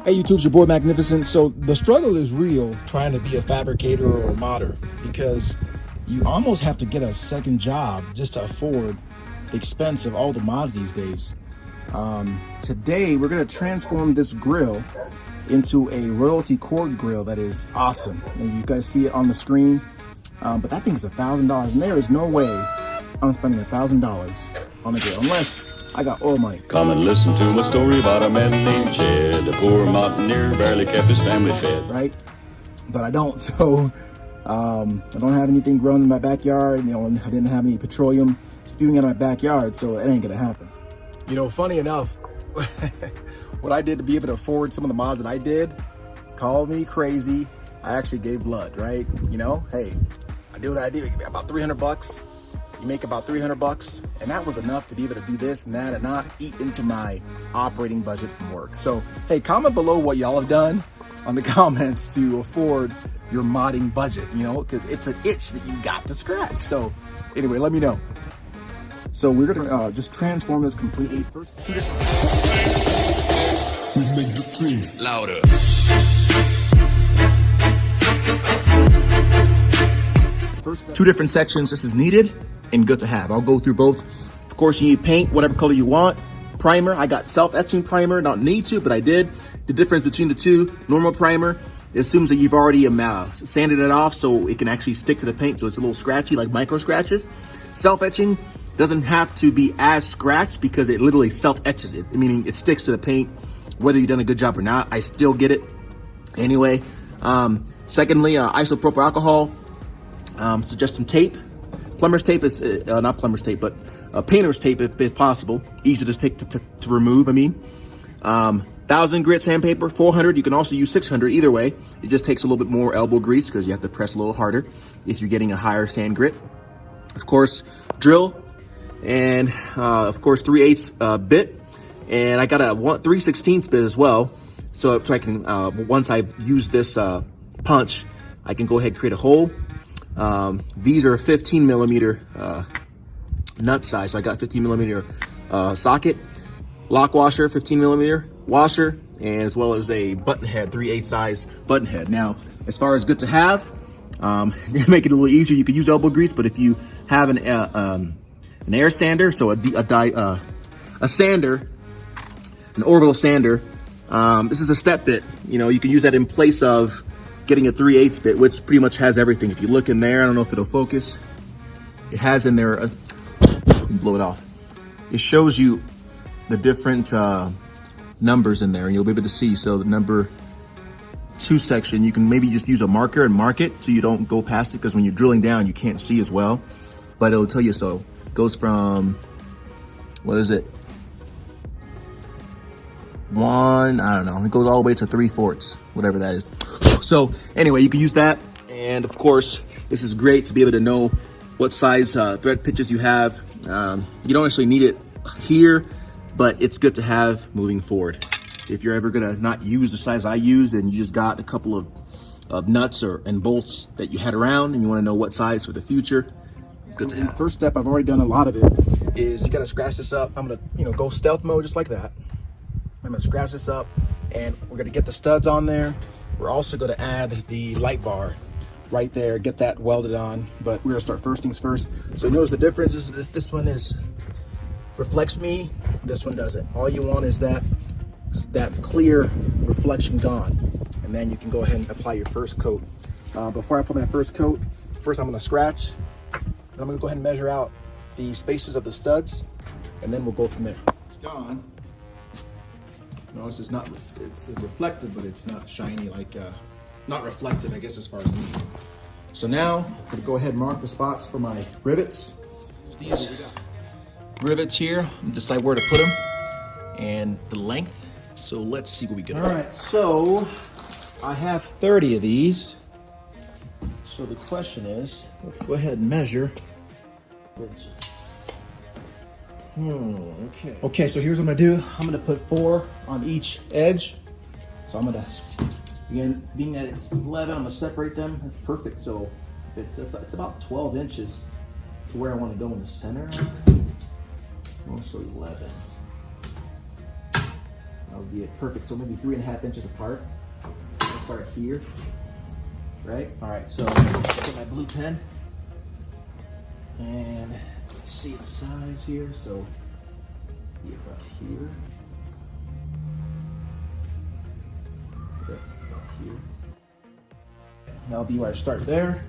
Hey YouTube, it's your boy Magnificent. So the struggle is real trying to be a fabricator or a modder because you almost have to get a second job just to afford the expense of all the mods these days. Today we're going to transform this grill into a royalty cord grill that is awesome. And you guys see it on the screen, but that thing's $1,000 and there is no way I'm spending $1,000 on the grill unless I got oil money. Come and listen to my story about a man named Jed. A poor mountaineer barely kept his family fed. Right? But I don't, so I don't have anything growing in my backyard. You know, I didn't have any petroleum spewing out of my backyard, so it ain't gonna happen. You know, funny enough, what I did to be able to afford some of the mods that I did, call me crazy. I actually gave blood, right? You know, hey, I do what I do. About 300 bucks. You make about 300 bucks, and that was enough to be able to do this and that and not eat into my operating budget from work. So, hey, comment below what y'all have done on the comments to afford your modding budget, you know, because it's an itch that you got to scratch. So, anyway, let me know. So we're gonna just transform this completely. First, two different. We make the streams louder. First, two different sections. This is needed and good to have. I'll go through both. Of course, you need paint, whatever color you want. Primer, I got self-etching primer. Don't need to, but I did. The difference between the two, normal primer assumes that you've already sanded it off so it can actually stick to the paint, so it's a little scratchy, like micro scratches. Self-etching doesn't have to be as scratched because it literally self-etches it, meaning it sticks to the paint. Whether you've done a good job or not, I still get it anyway. Secondly, isopropyl alcohol. Suggest some tape. Plumber's tape is not plumber's tape, but painter's tape if possible. Easy to take to remove. 1,000 grit sandpaper, 400. You can also use 600. Either way, it just takes a little bit more elbow grease because you have to press a little harder if you're getting a higher sand grit. Of course, drill, and of course 3/8 bit, and I got a 3/16 bit as well. So I can once I've used this punch, I can go ahead and create a hole. These are 15 millimeter nut size, so I got 15 millimeter socket, lock washer, 15 millimeter washer, and as well as a button head, 3/8 size button head. Now, as far as good to have, to make it a little easier, you could use elbow grease, but if you have an air sander, so a sander, an orbital sander, this is a step bit. You know, you can use that in place of getting a 3/8 bit, which pretty much has everything. If you look in there, I don't know if it'll focus. It has in there, blow it off. It shows you the different numbers in there, and you'll be able to see. So the number 2 section, you can maybe just use a marker and mark it so you don't go past it, because when you're drilling down, you can't see as well. But it'll tell you. So it goes from, what is it? 1, I don't know. It goes all the way to 3/4, whatever that is. So anyway, you can use that. And of course, this is great to be able to know what size thread pitches you have. You don't actually need it here, but it's good to have moving forward. If you're ever gonna not use the size I use and you just got a couple of nuts and bolts that you had around and you wanna know what size for the future, it's good to have. First step, I've already done a lot of it, is you gotta scratch this up. I'm gonna go stealth mode just like that. I'm gonna scratch this up and we're gonna get the studs on there. We're also gonna add the light bar right there, get that welded on, but we're gonna start first things first. So notice the difference is this one reflects me, this one doesn't. All you want is that clear reflection gone. And then you can go ahead and apply your first coat. Before I put my first coat, first I'm gonna scratch, and I'm gonna go ahead and measure out the spaces of the studs, and then we'll go from there. It's gone. Notice it's reflective, but it's not shiny, like, not reflective, I guess, as far as me. So now, I'm gonna go ahead and mark the spots for my rivets. These rivets here, decide where to put them, and the length. So let's see what we get. All right, so I have 30 of these. So the question is, let's go ahead and measure. Okay, so here's what I'm gonna do. I'm gonna put 4 on each edge. So I'm gonna, again, being that it's 11, I'm gonna separate them. That's perfect. So it's about 12 inches to where I wanna go in the center. Also 11. That would be perfect. So maybe 3.5 inches apart. I'll start here, right? All right, so get my blue pen and see the size here. So be about here. About here. That'll be where I start there.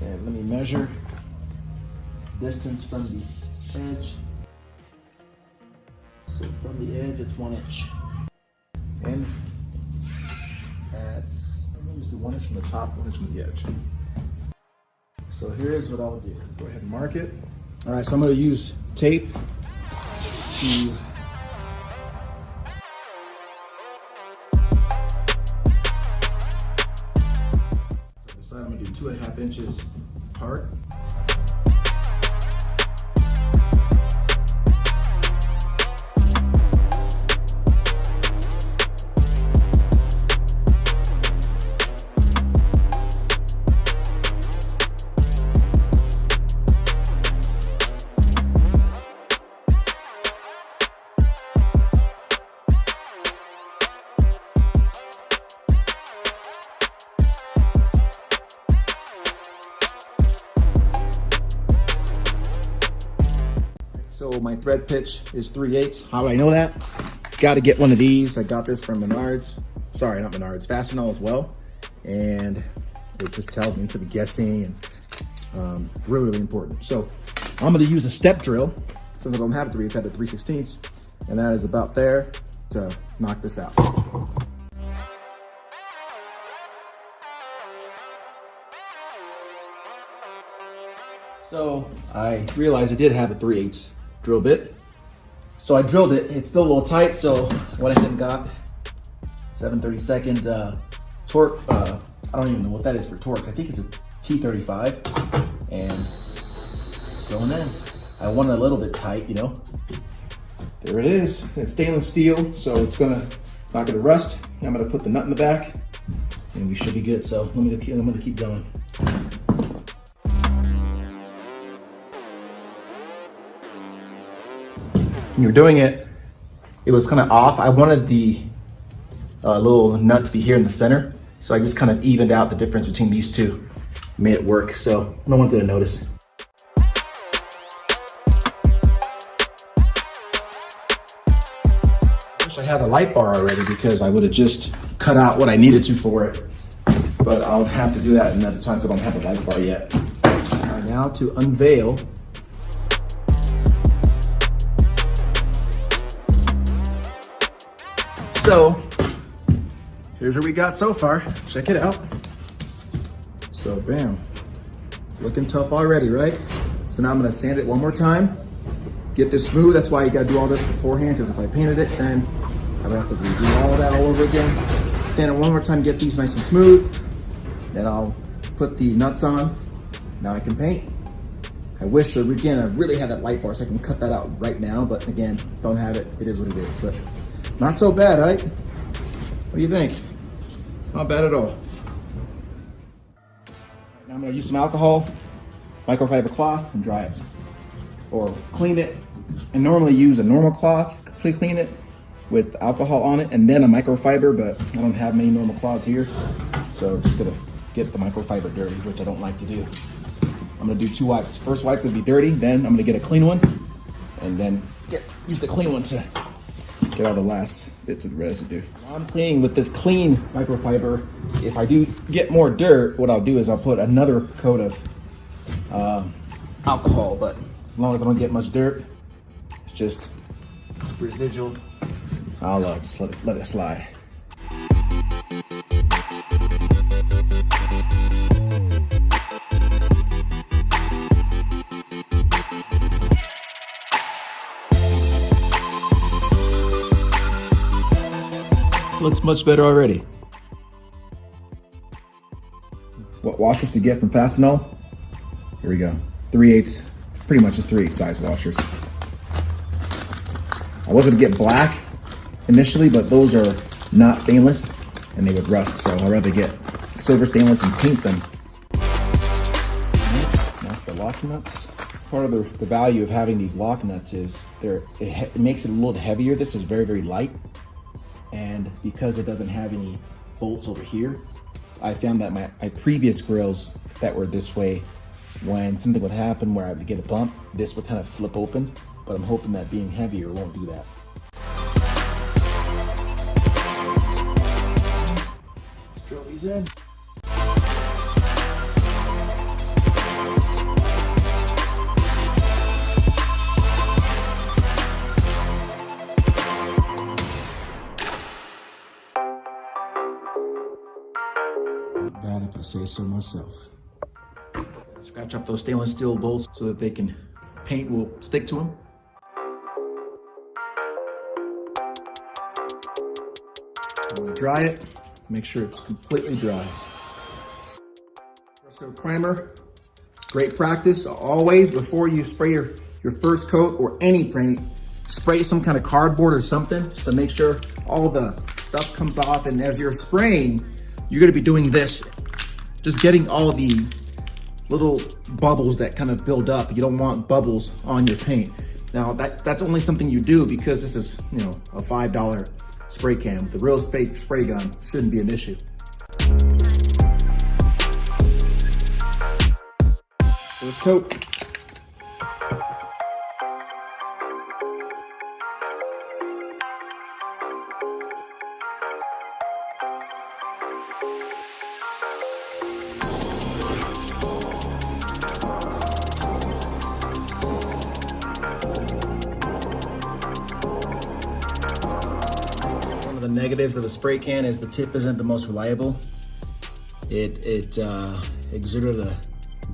And let me measure distance from the edge. So from the edge, it's 1 inch. And that's, let me just do 1 inch from the top, 1 inch from the edge. So here's what I'll do. Go ahead and mark it. All right, so I'm gonna use tape to I'm gonna do 2.5 inches apart. So my thread pitch is 3/8. How do I know that? Got to get one of these. I got this from Menards. Sorry, not Menards, Fastenal as well. And it just tells me instead of guessing, and really, really important. So I'm gonna use a step drill since I don't have a 3/8, I have a 3/16, and that is about there to knock this out. So I realized I did have a 3/8 drill bit. So I drilled it. It's still a little tight, so went ahead and got 7/32 torque. I don't even know what that is for torque. I think it's a T35. And it's going in. I want it a little bit tight, you know. There it is. It's stainless steel, so it's not gonna rust. I'm gonna put the nut in the back, and we should be good. So I'm gonna keep going. When you were doing it, it was kind of off. I wanted the little nut to be here in the center, so I just kind of evened out the difference between these two, made it work. So no one's gonna notice. Wish I had a light bar already because I would have just cut out what I needed to for it. But I'll have to do that another time because I don't have a light bar yet. All right, now to unveil. So here's what we got so far. Check it out. So bam, looking tough already, right? So now I'm gonna sand it one more time, get this smooth. That's why you gotta do all this beforehand, because if I painted it, then I would have to redo all of that all over again. Sand it one more time, get these nice and smooth. Then I'll put the nuts on. Now I can paint. I wish, again, I really had that light bar so I can cut that out right now, but again, don't have it. It is what it is, but not so bad, right? What do you think? Not bad at all. Now I'm gonna use some alcohol, microfiber cloth, and dry it. Or clean it. I normally use a normal cloth, clean it with alcohol on it, and then a microfiber, but I don't have many normal cloths here. So I'm just gonna get the microfiber dirty, which I don't like to do. I'm gonna do 2 wipes. First wipe's gonna be dirty, then I'm gonna get a clean one, and then use the clean one to get all the last bits of residue. While I'm cleaning with this clean microfiber, if I do get more dirt, what I'll do is I'll put another coat of alcohol, but as long as I don't get much dirt, it's just residual, I'll just let it slide. Looks much better already. What washers to get from Fastenal? Here we go. 3/8, pretty much just 3/8 size washers. I was gonna get black initially, but those are not stainless and they would rust, so I'd rather get silver stainless and paint them. Now for lock nuts. Part of the value of having these lock nuts is it makes it a little heavier. This is very, very light. and because it doesn't have any bolts over here, I found that my previous grills that were this way, when something would happen where I would get a bump, this would kind of flip open, but I'm hoping that being heavier won't do that. Let's drill these in. Not bad if I say so myself. Scratch up those stainless steel bolts so that paint will stick to them. I'm gonna dry it, make sure it's completely dry. So primer, great practice always before you spray your first coat or any paint, spray some kind of cardboard or something just to make sure all the stuff comes off. And as you're spraying, you're gonna be doing this, just getting all the little bubbles that kind of build up. You don't want bubbles on your paint. Now that's only something you do because this is, you know, a $5 spray can. The real spray gun shouldn't be an issue. First coat. The negatives of the spray can is the tip isn't the most reliable. It exerted a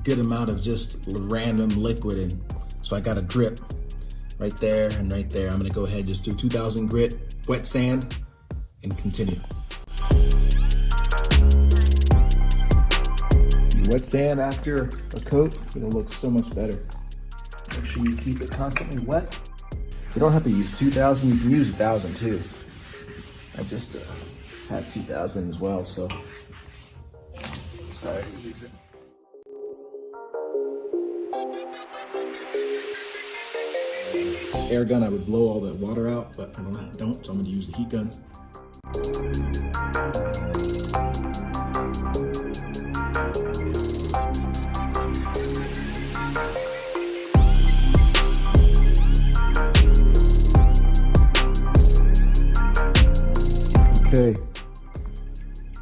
good amount of just random liquid, and so I got a drip right there and right there. I'm gonna go ahead and just do 2000 grit wet sand and continue. You wet sand after a coat, it'll look so much better. Make sure you keep it constantly wet. You don't have to use 2000, you can use 1000 too. I just have 2000 as well, so sorry to use it. Air gun, I would blow all the water out, but I don't, so I'm gonna use the heat gun. Okay,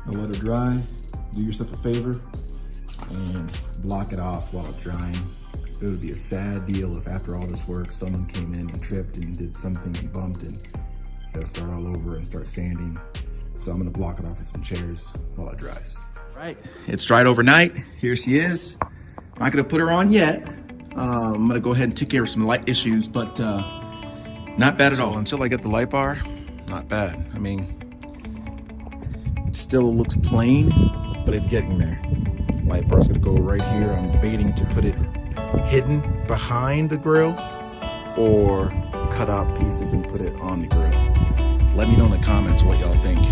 I'll let it dry. Do yourself a favor and block it off while it's drying. It would be a sad deal if after all this work, someone came in and tripped and did something and bumped and you gotta start all over and start sanding. So I'm gonna block it off with some chairs while it dries. All right, it's dried overnight. Here she is. Not gonna put her on yet. I'm gonna go ahead and take care of some light issues, but not bad at all. Until I get the light bar, not bad. I mean, it still looks plain, but it's getting there. Light bar's gonna go right here. I'm debating to put it hidden behind the grill or cut out pieces and put it on the grill. Let me know in the comments what y'all think.